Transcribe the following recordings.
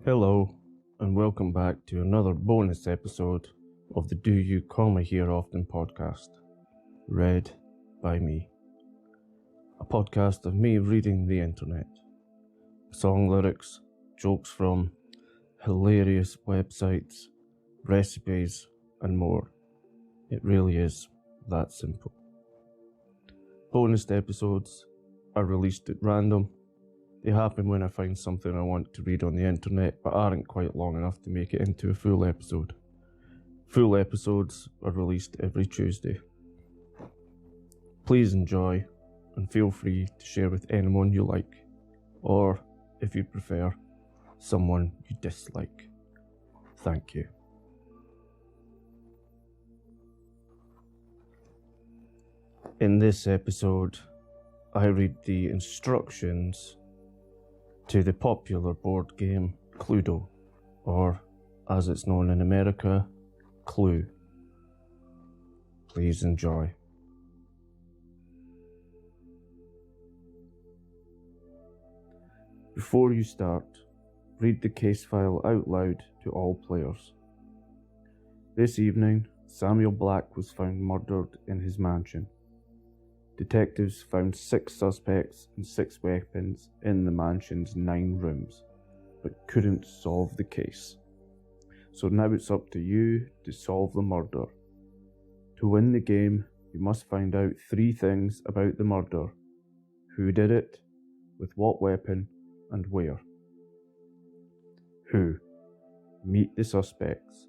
Hello, and welcome back to another bonus episode of the Do You Call Me Here Often podcast, read by me. A podcast of me reading the internet, song lyrics, jokes from hilarious websites, recipes, and more. It really is that simple. Bonus episodes are released at random. They happen when I find something I want to read on the internet but aren't quite long enough to make it into a full episode. Full episodes are released every Tuesday. Please enjoy and feel free to share with anyone you like, or, if you prefer, someone you dislike. Thank you. In this episode, I read the instructions to the popular board game Cluedo, or as it's known in America, Clue. Please enjoy. Before you start, read the case file out loud to all players. This evening, Samuel Black was found murdered in his mansion. Detectives found 6 suspects and 6 weapons in the mansion's 9 rooms, but couldn't solve the case. So now it's up to you to solve the murder. To win the game, you must find out 3 things about the murder: who did it, with what weapon, and where. Who? Meet the suspects.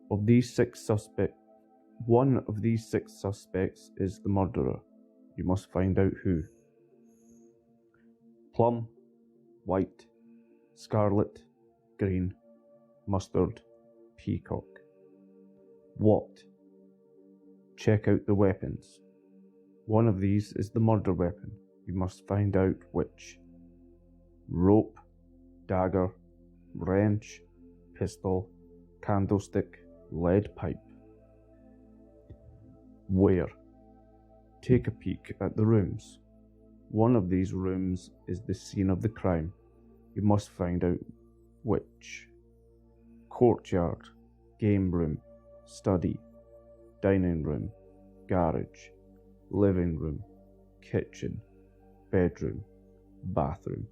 One of these 6 suspects is the murderer. You must find out who. Plum, white, scarlet, green, mustard, peacock. What? Check out the weapons. One of these is the murder weapon. You must find out which. Rope, dagger, wrench, pistol, candlestick, lead pipe. Where? Take a peek at the rooms. One of these rooms is the scene of the crime. You must find out which. Courtyard, game room, study, dining room, garage, living room, kitchen, bedroom, bathroom.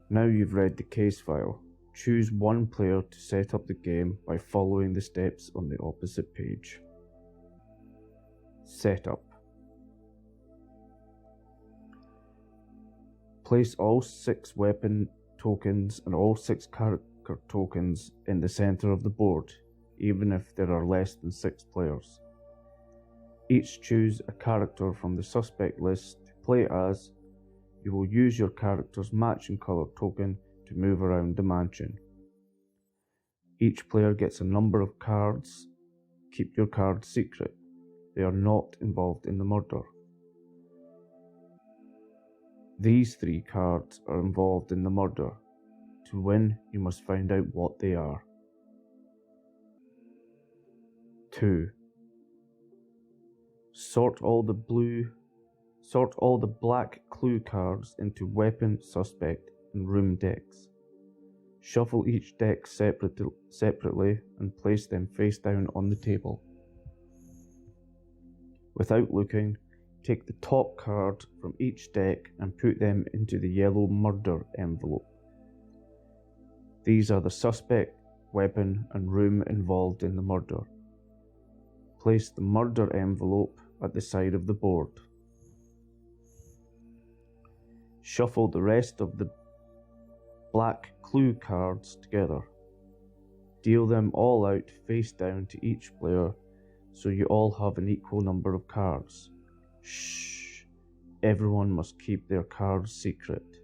Now you've read the case file. Choose one player to set up the game by following the steps on the opposite page. Setup. Place all 6 weapon tokens and all 6 character tokens in the center of the board, even if there are less than 6 players. Each choose a character from the suspect list to play as. You will use your character's matching color token to move around the mansion. Each player gets a number of cards. Keep your cards secret. They are not involved in the murder. These 3 cards are involved in the murder. To win, you must find out what they are. 2. Sort all the black clue cards into weapon, suspect, and room decks. Shuffle each deck separately and place them face down on the table. Without looking, take the top card from each deck and put them into the yellow murder envelope. These are the suspect, weapon, and room involved in the murder. Place the murder envelope at the side of the board. Shuffle the rest of the black clue cards together. Deal them all out face down to each player so you all have an equal number of cards. Shh! Everyone must keep their cards secret.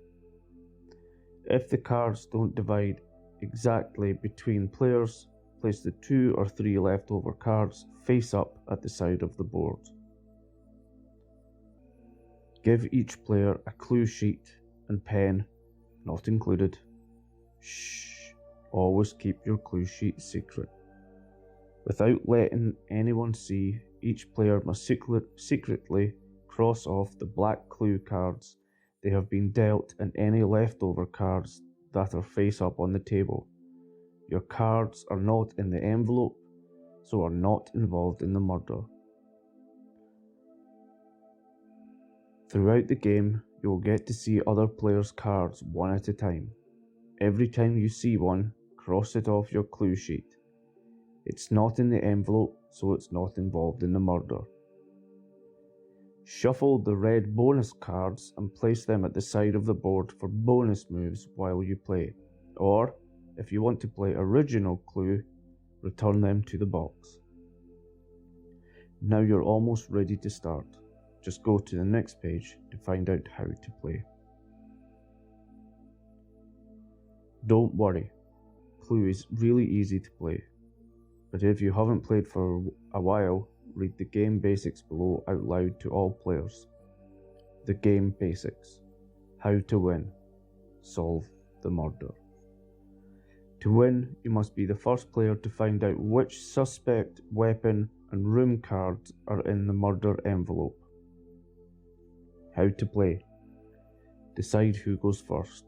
If the cards don't divide exactly between players, place the 2 or 3 leftover cards face up at the side of the board. Give each player a clue sheet and pen, not included. Shh! Always keep your clue sheet secret. Without letting anyone see, each player must secretly cross off the black clue cards they have been dealt and any leftover cards that are face up on the table. Your cards are not in the envelope, so are not involved in the murder. Throughout the game, you will get to see other players' cards one at a time. Every time you see one, cross it off your clue sheet. It's not in the envelope, so it's not involved in the murder. Shuffle the red bonus cards and place them at the side of the board for bonus moves while you play. Or, if you want to play original Clue, return them to the box. Now you're almost ready to start. Just go to the next page to find out how to play. Don't worry, Clue is really easy to play. But if you haven't played for a while, read the game basics below out loud to all players. The game basics. How to win. Solve the murder. To win, you must be the first player to find out which suspect, weapon, and room cards are in the murder envelope. How to play. Decide who goes first.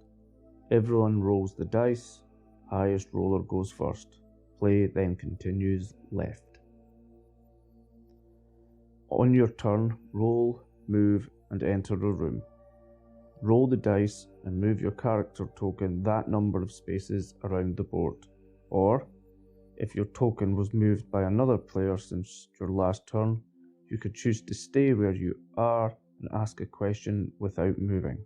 Everyone rolls the dice. Highest roller goes first. Play then continues left. On your turn, roll, move, and enter a room. Roll the dice and move your character token that number of spaces around the board. Or, if your token was moved by another player since your last turn, you could choose to stay where you are and ask a question without moving.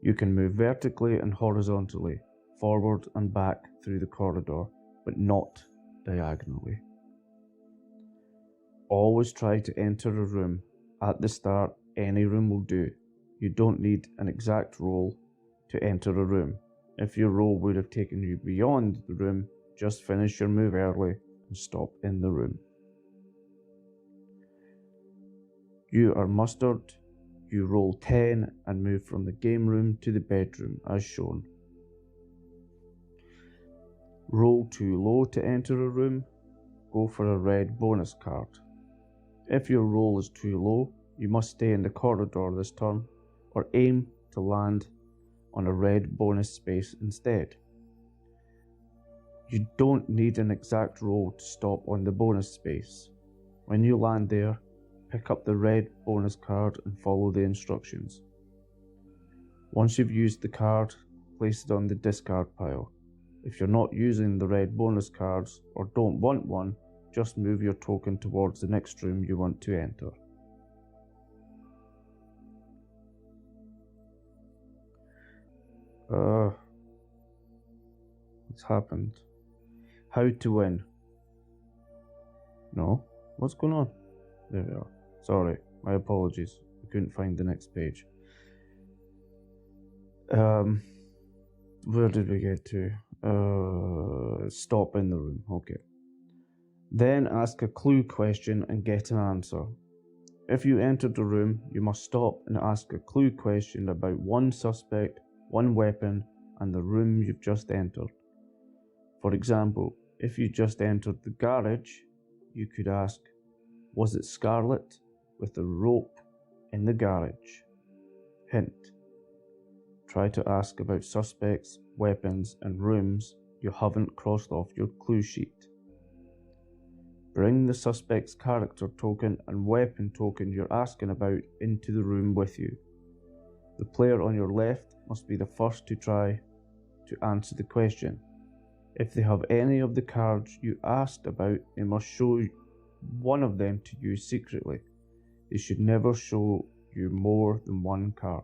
You can move vertically and horizontally, forward and back through the corridor, but not diagonally. Always try to enter a room. At the start, any room will do. You don't need an exact roll to enter a room. If your roll would have taken you beyond the room, just finish your move early and stop in the room. You are mustered. You roll 10 and move from the game room to the bedroom as shown. Roll too low to enter a room. Go for a red bonus card. If your roll is too low, you must stay in the corridor this turn, or aim to land on a red bonus space instead. You don't need an exact roll to stop on the bonus space. When you land there, pick up the red bonus card and follow the instructions. Once you've used the card, place it on the discard pile. If you're not using the red bonus cards or don't want one, just move your token towards the next room you want to enter. What's happened? How to win. No? What's going on? There we are. Sorry, my apologies. I couldn't find the next page. Where did we get to? Stop in the room. Okay. Then ask a clue question and get an answer. If you entered the room, you must stop and ask a clue question about one suspect, one weapon, and the room you've just entered. For example, if you just entered the garage, you could ask, was it Scarlet with the rope in the garage? Hint. Try to ask about suspects, weapons, and rooms you haven't crossed off your clue sheet. Bring the suspect's character token and weapon token you're asking about into the room with you. The player on your left must be the first to try to answer the question. If they have any of the cards you asked about, they must show one of them to you secretly. They should never show you more than one card.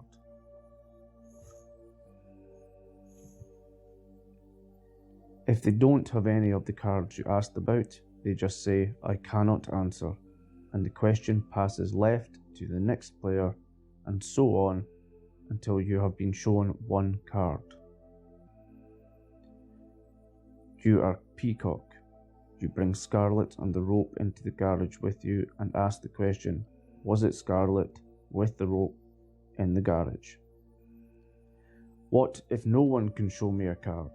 If they don't have any of the cards you asked about, they just say, I cannot answer, and the question passes left to the next player, and so on until you have been shown one card. You are Peacock. You bring Scarlet and the rope into the garage with you and ask the question, was it Scarlet with the rope in the garage? What if no one can show me a card?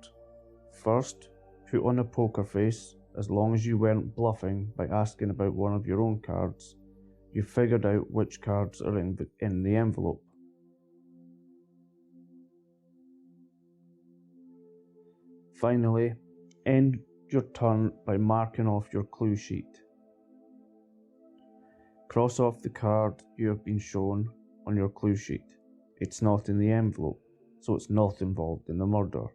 First, put on a poker face. As long as you weren't bluffing by asking about one of your own cards, you figured out which cards are in the envelope. Finally, end your turn by marking off your clue sheet. Cross off the card you have been shown on your clue sheet. It's not in the envelope, so it's not involved in the murder.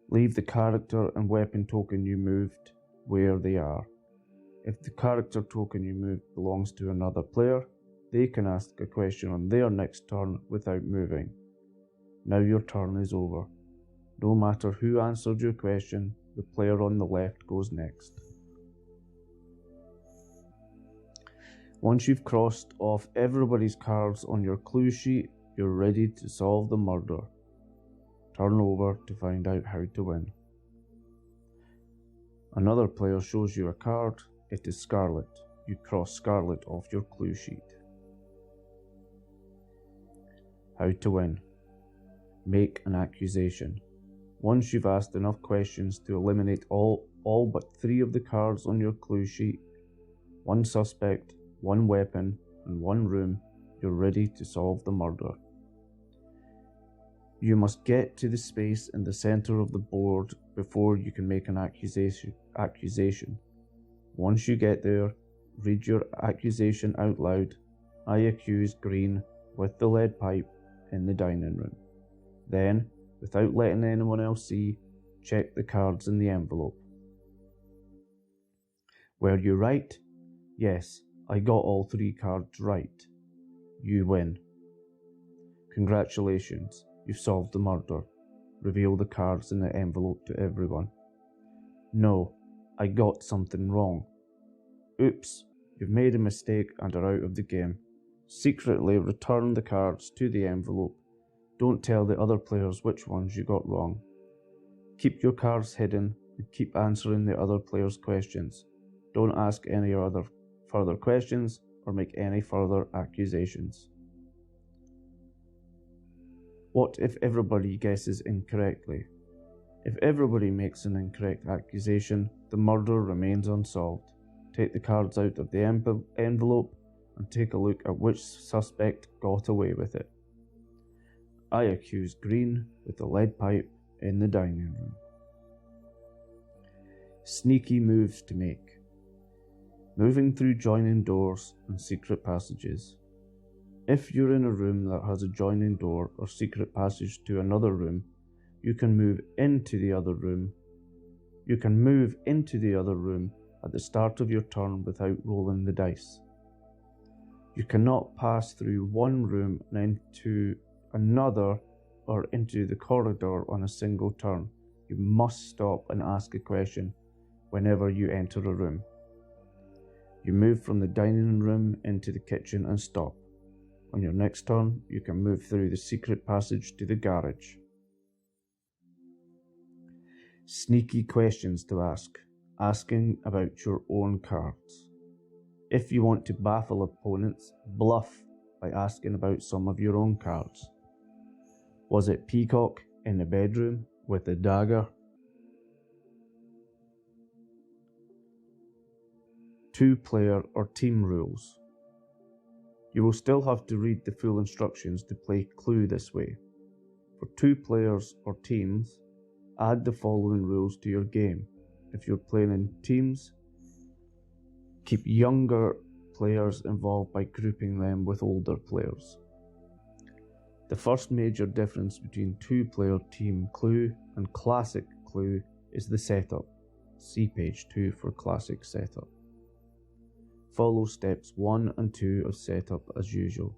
Leave the character and weapon token you moved where they are. If the character token you moved belongs to another player, they can ask a question on their next turn without moving. Now your turn is over. No matter who answered your question, the player on the left goes next. Once you've crossed off everybody's cards on your clue sheet, you're ready to solve the murder. Turn over to find out how to win. Another player shows you a card. It is Scarlet. You cross Scarlet off your clue sheet. How to win. Make an accusation. Once you've asked enough questions to eliminate all but 3 of the cards on your clue sheet, 1 suspect, 1 weapon, and 1 room, you're ready to solve the murder. You must get to the space in the center of the board before you can make an accusation. Once you get there, read your accusation out loud. I accuse Green with the lead pipe in the dining room. Then, without letting anyone else see, check the cards in the envelope. Were you right? Yes, I got all 3 cards right. You win. Congratulations, you've solved the murder. Reveal the cards in the envelope to everyone. No, I got something wrong. Oops, you've made a mistake and are out of the game. Secretly return the cards to the envelope. Don't tell the other players which ones you got wrong. Keep your cards hidden and keep answering the other players' questions. Don't ask any other further questions or make any further accusations. What if everybody guesses incorrectly? If everybody makes an incorrect accusation, the murder remains unsolved. Take the cards out of the envelope and take a look at which suspect got away with it. I accuse Green with the lead pipe in the dining room. Sneaky moves to make. Moving through joining doors and secret passages. If you're in a room that has a joining door or secret passage to another room, you can move into the other room. You can move into the other room at the start of your turn without rolling the dice. You cannot pass through one room and into another or into the corridor on a single turn. You must stop and ask a question whenever you enter a room. You move from the dining room into the kitchen and stop. On your next turn, you can move through the secret passage to the garage. Sneaky questions to ask. Asking about your own cards. If you want to baffle opponents, bluff by asking about some of your own cards. Was it Peacock in the bedroom with a dagger? 2-player or team rules. You will still have to read the full instructions to play Clue this way. For 2 players or teams, add the following rules to your game. If you're playing in teams, keep younger players involved by grouping them with older players. The first major difference between 2-player team Clue and classic Clue is the setup. See page 2 for classic setup. Follow steps 1 and 2 of setup as usual.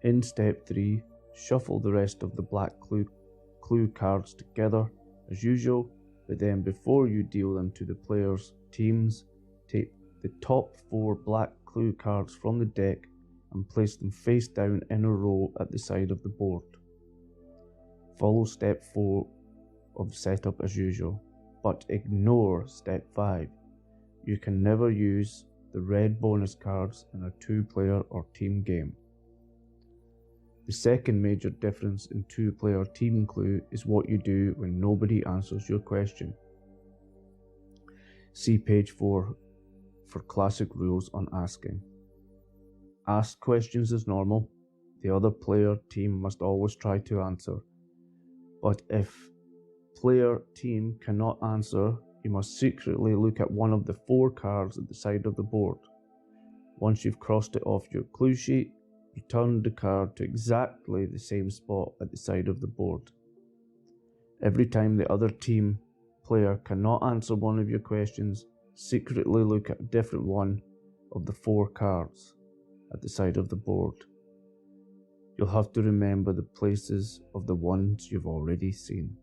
In step 3, shuffle the rest of the black clue cards together as usual, but then before you deal them to the players' teams, take the top 4 black clue cards from the deck and place them face down in a row at the side of the board. Follow step 4 of setup as usual, but ignore step 5. You can never use the red bonus cards in a 2-player or team game. The second major difference in 2-player team Clue is what you do when nobody answers your question. See page 4 for classic rules on asking. Ask questions as normal. The other player team must always try to answer. But if player team cannot answer, you must secretly look at one of the 4 cards at the side of the board. Once you've crossed it off your clue sheet, return the card to exactly the same spot at the side of the board. Every time the other team player cannot answer one of your questions, secretly look at a different one of the 4 cards at the side of the board. You'll have to remember the places of the ones you've already seen.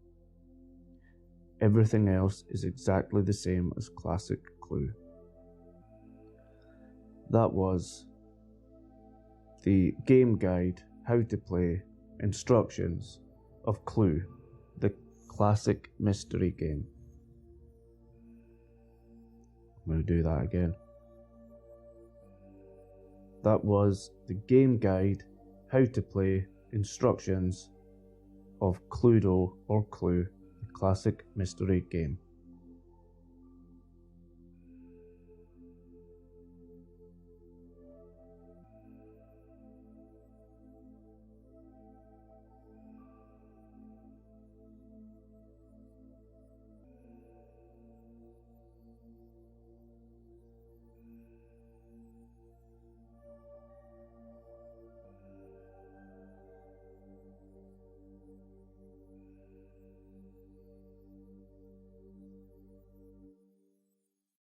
Everything else is exactly the same as classic Clue. That was the game guide, how to play, instructions of Clue, the classic mystery game. I'm going to do that again. That was the game guide, how to play, instructions of Cluedo or Clue, the classic mystery game.